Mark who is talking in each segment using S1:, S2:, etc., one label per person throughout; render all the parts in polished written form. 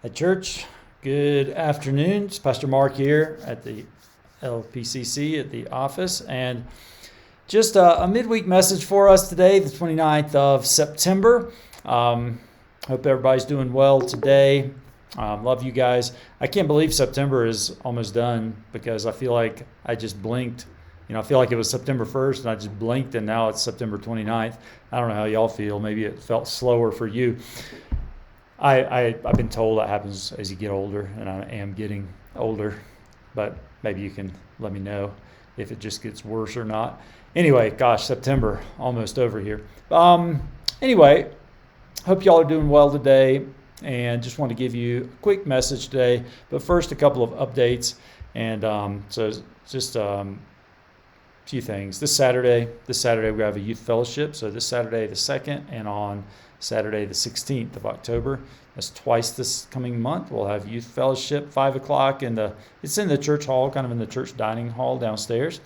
S1: At church, good afternoon. It's Pastor Mark here at the LPCC at the office, and just a midweek message for us today, the 29th of September. Hope everybody's doing well today. Love you guys. I can't believe September is almost done because I feel like I just blinked. I feel like it was September 1st and I just blinked and now it's September 29th. I don't know how y'all feel. Maybe it felt slower for you. I've been told that happens as you get older, and I am getting older, but maybe you can let me know if it just gets worse or not. Anyway, gosh, September almost over here. Anyway, hope y'all are doing well today, and just want to give you a quick message today. But first, a couple of updates, and so just a few things. This Saturday we have a youth fellowship. So this Saturday the 2nd, and on Saturday the 16th of October. That's twice this coming month. We'll have youth fellowship, 5 o'clock, it's in the church hall, kind of in the church dining hall downstairs.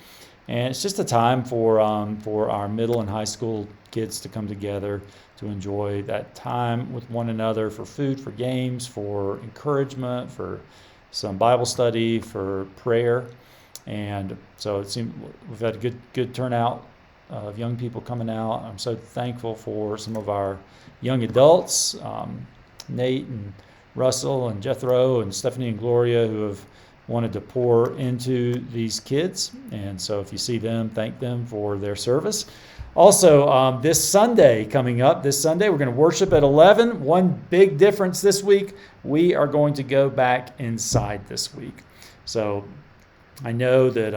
S1: And it's just a time for our middle and high school kids to come together to enjoy that time with one another, for food, for games, for encouragement, for some Bible study, for prayer. And so it seems we've had a good turnout of young people coming out. I'm so thankful for some of our young adults, Nate and Russell and Jethro and Stephanie and Gloria, who have wanted to pour into these kids. And so if you see them, thank them for their service. Also, this Sunday coming up, we're going to worship at 11. One big difference this week, we are going to go back inside this week. So I know that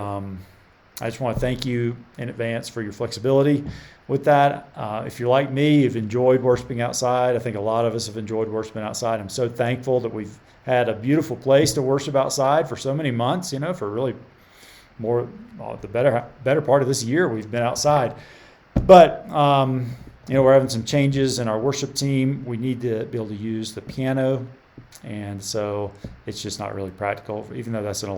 S1: I just want to thank you in advance for your flexibility with that. If you're like me, you've enjoyed worshiping outside. I think a lot of us have enjoyed worshiping outside. I'm so thankful that we've had a beautiful place to worship outside for so many months, for really the better part of this year we've been outside. But, we're having some changes in our worship team. We need to be able to use the piano. And so it's just not really practical. Even though that's an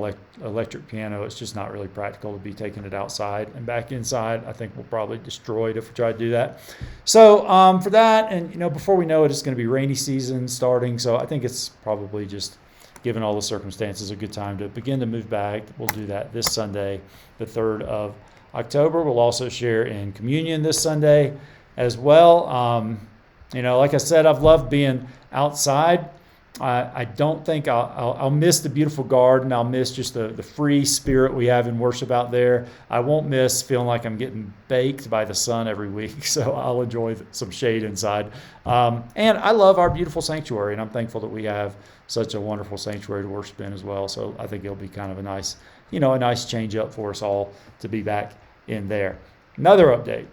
S1: electric piano, it's just not really practical to be taking it outside and back inside. I think we'll probably destroy it if we try to do that. So for that, and before we know it, it's going to be rainy season starting. So I think it's probably just, given all the circumstances, a good time to begin to move back. We'll do that this Sunday, the 3rd of October. We'll also share in communion this Sunday as well. Like I said, I've loved being outside. I don't think I'll miss the beautiful garden. I'll miss just the free spirit we have in worship out there. I won't miss feeling like I'm getting baked by the sun every week, so I'll enjoy some shade inside. And I love our beautiful sanctuary, and I'm thankful that we have such a wonderful sanctuary to worship in as well. So I think it'll be kind of a nice change up for us all to be back in there. Another update.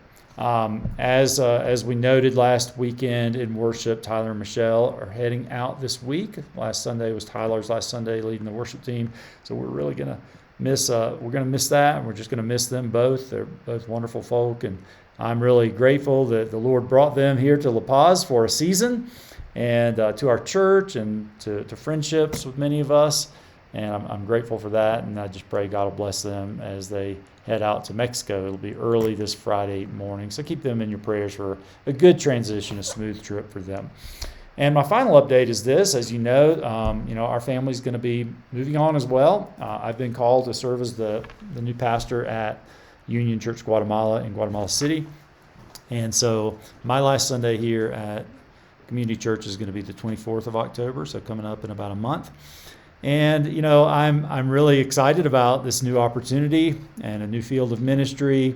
S1: As we noted last weekend in worship, Tyler and Michelle are heading out this week. Last Sunday was Tyler's last Sunday leading the worship team, so we're really gonna miss that, and we're just gonna miss them both. They're both wonderful folk, and I'm really grateful that the Lord brought them here to La Paz for a season, and to our church, and to friendships with many of us. And I'm grateful for that, and I just pray God will bless them as they head out to Mexico. It'll be early this Friday morning, so keep them in your prayers for a good transition, a smooth trip for them. And my final update is this: as you know, our family's going to be moving on as well. I've been called to serve as the new pastor at Union Church Guatemala in Guatemala City, and so my last Sunday here at Community Church is going to be the 24th of October, so coming up in about a month. And I'm really excited about this new opportunity and a new field of ministry,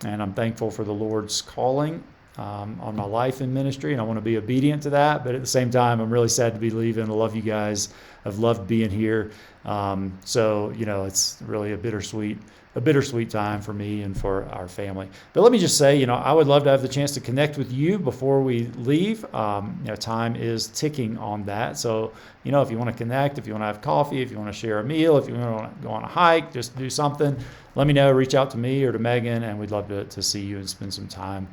S1: and I'm thankful for the Lord's calling on my life in ministry, and I want to be obedient to that. But at the same time, I'm really sad to be leaving. I love you guys. I've loved being here. So it's really a bittersweet time for me and for our family. But let me just say, I would love to have the chance to connect with you before we leave. Time is ticking on that. So, if you want to connect, if you want to have coffee, if you want to share a meal, if you want to go on a hike, just do something, let me know. Reach out to me or to Megan, and we'd love to see you and spend some time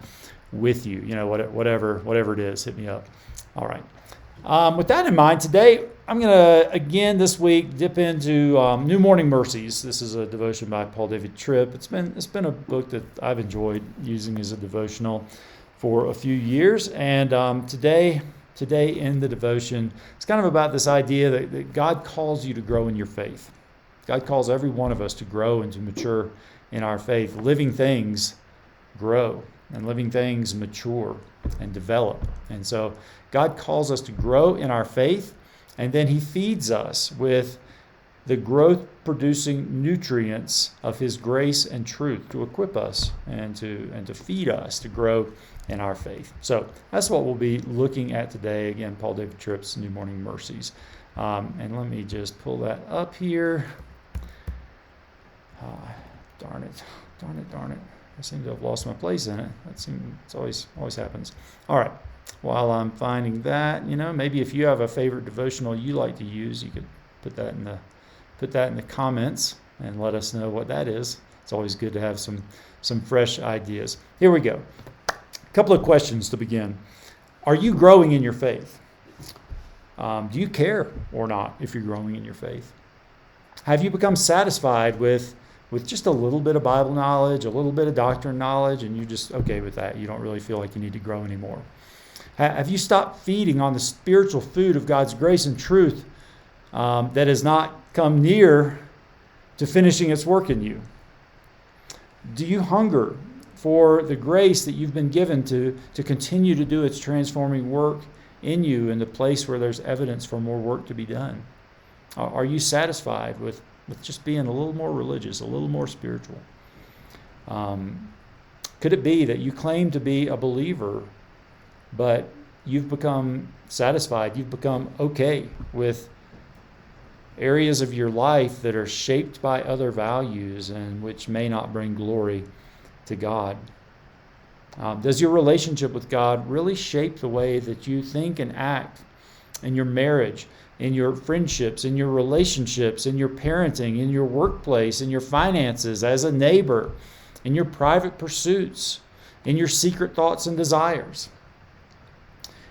S1: with you. Whatever it is, hit me up. All right. With that in mind, today I'm going to, again this week, dip into New Morning Mercies. This is a devotion by Paul David Tripp. It's been a book that I've enjoyed using as a devotional for a few years. And today today in the devotion, it's kind of about this idea that God calls you to grow in your faith. God calls every one of us to grow and to mature in our faith. Living things grow, and living things mature and develop. And so God calls us to grow in our faith, and then he feeds us with the growth-producing nutrients of his grace and truth to equip us and to feed us to grow in our faith. So that's what we'll be looking at today. Again, Paul David Tripp's New Morning Mercies. And let me just pull that up here. Darn it. I seem to have lost my place in it. It always happens. All right. While I'm finding that, maybe if you have a favorite devotional you like to use, you could put that in the comments and let us know what that is. It's always good to have some fresh ideas. Here we go. A couple of questions to begin. Are you growing in your faith? Do you care or not if you're growing in your faith? Have you become satisfied with just a little bit of Bible knowledge, a little bit of doctrine knowledge, and you're just okay with that? You don't really feel like you need to grow anymore. Have you stopped feeding on the spiritual food of God's grace and truth that has not come near to finishing its work in you? Do you hunger for the grace that you've been given to continue to do its transforming work in you in the place where there's evidence for more work to be done? Are you satisfied with just being a little more religious, a little more spiritual? Could it be that you claim to be a believer, but you've become satisfied, you've become okay with areas of your life that are shaped by other values and which may not bring glory to God? Does your relationship with God really shape the way that you think and act in your marriage, in your friendships, in your relationships, in your parenting, in your workplace, in your finances, as a neighbor, in your private pursuits, in your secret thoughts and desires?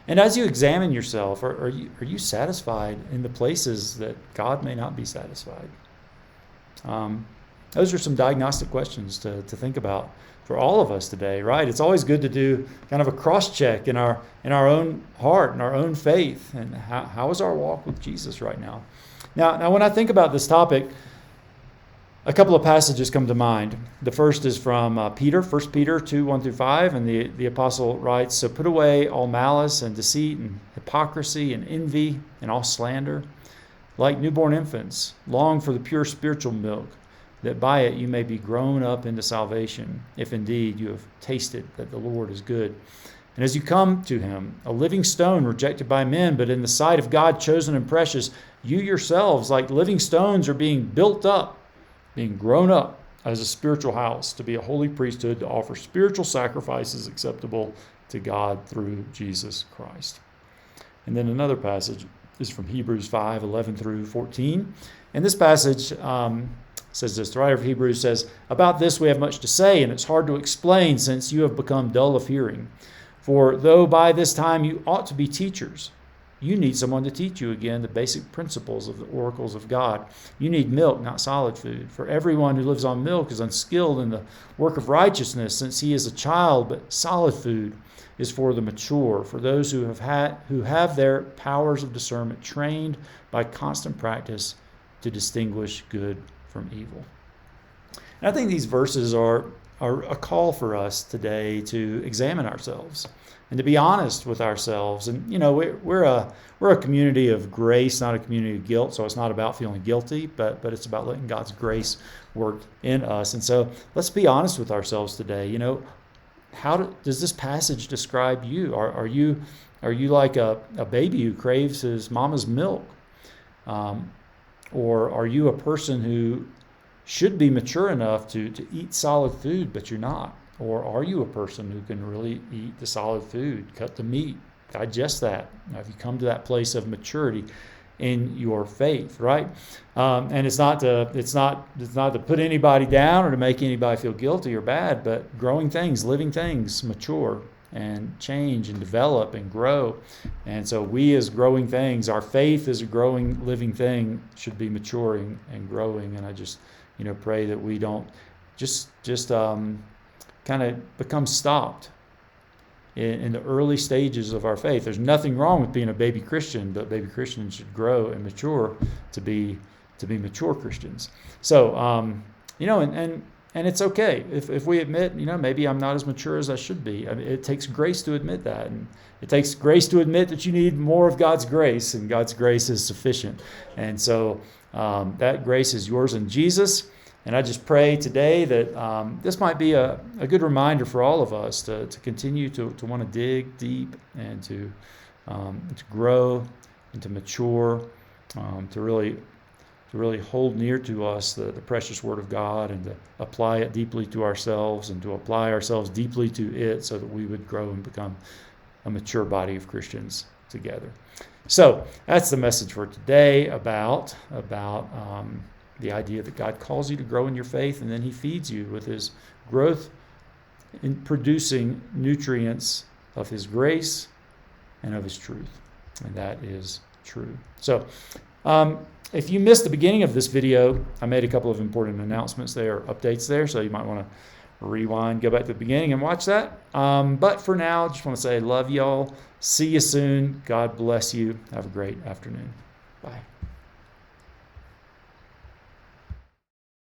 S1: And as you examine yourself, are you satisfied in the places that God may not be satisfied? Those are some diagnostic questions to think about for all of us today, right? It's always good to do kind of a cross-check in our own heart and our own faith. And how is our walk with Jesus right now? Now, when I think about this topic, a couple of passages come to mind. The first is from Peter, 1 Peter 2, 1 through 5, and the apostle writes, "So put away all malice and deceit and hypocrisy and envy and all slander. Like newborn infants, long for the pure spiritual milk, that by it you may be grown up into salvation, if indeed you have tasted that the Lord is good. And as you come to him, a living stone rejected by men, but in the sight of God chosen and precious, you yourselves, like living stones, are being built up, being grown up as a spiritual house, to be a holy priesthood, to offer spiritual sacrifices acceptable to God through Jesus Christ." And then another passage is from Hebrews 5, 11 through 14. And this passage says this. The writer of Hebrews says, "About this we have much to say, and it's hard to explain, since you have become dull of hearing. For though by this time you ought to be teachers, you need someone to teach you again the basic principles of the oracles of God. You need milk, not solid food. For everyone who lives on milk is unskilled in the work of righteousness, since he is a child, but solid food is for the mature, for those who have their powers of discernment trained by constant practice to distinguish good from evil." And I think these verses are a call for us today to examine ourselves and to be honest with ourselves. And we're a community of grace, not a community of guilt. So it's not about feeling guilty, but it's about letting God's grace work in us. And so let's be honest with ourselves today. How does this passage describe you? Are you like a baby who craves his mama's milk? Or are you a person who should be mature enough to eat solid food, but you're not? Or are you a person who can really eat the solid food, cut the meat, digest that? Have you come to that place of maturity in your faith, right? And it's not to put anybody down or to make anybody feel guilty or bad, but growing things, living things, mature and change and develop and grow. And so we, as growing things, our faith as a growing, living thing, should be maturing and growing. And I just pray that we don't just kind of become stopped in the early stages of our faith. There's nothing wrong with being a baby Christian, but baby Christians should grow and mature to be mature Christians. So, and it's okay if we admit, maybe I'm not as mature as I should be. I mean, it takes grace to admit that, and it takes grace to admit that you need more of God's grace, and God's grace is sufficient. And so that grace is yours in Jesus. And I just pray today that this might be a good reminder for all of us to continue to want to dig deep and to grow and to mature, to really hold near to us the precious Word of God, and to apply it deeply to ourselves, and to apply ourselves deeply to it, so that we would grow and become a mature body of Christians together. So that's the message for today about the idea that God calls you to grow in your faith, and then He feeds you with His growth in producing nutrients of His grace and of His truth. And that is true. So if you missed the beginning of this video, I made a couple of important announcements there, updates there, so you might want to rewind, go back to the beginning and watch that. But for now, I just want to say, love y'all. See you soon. God bless you. Have a great afternoon. Bye.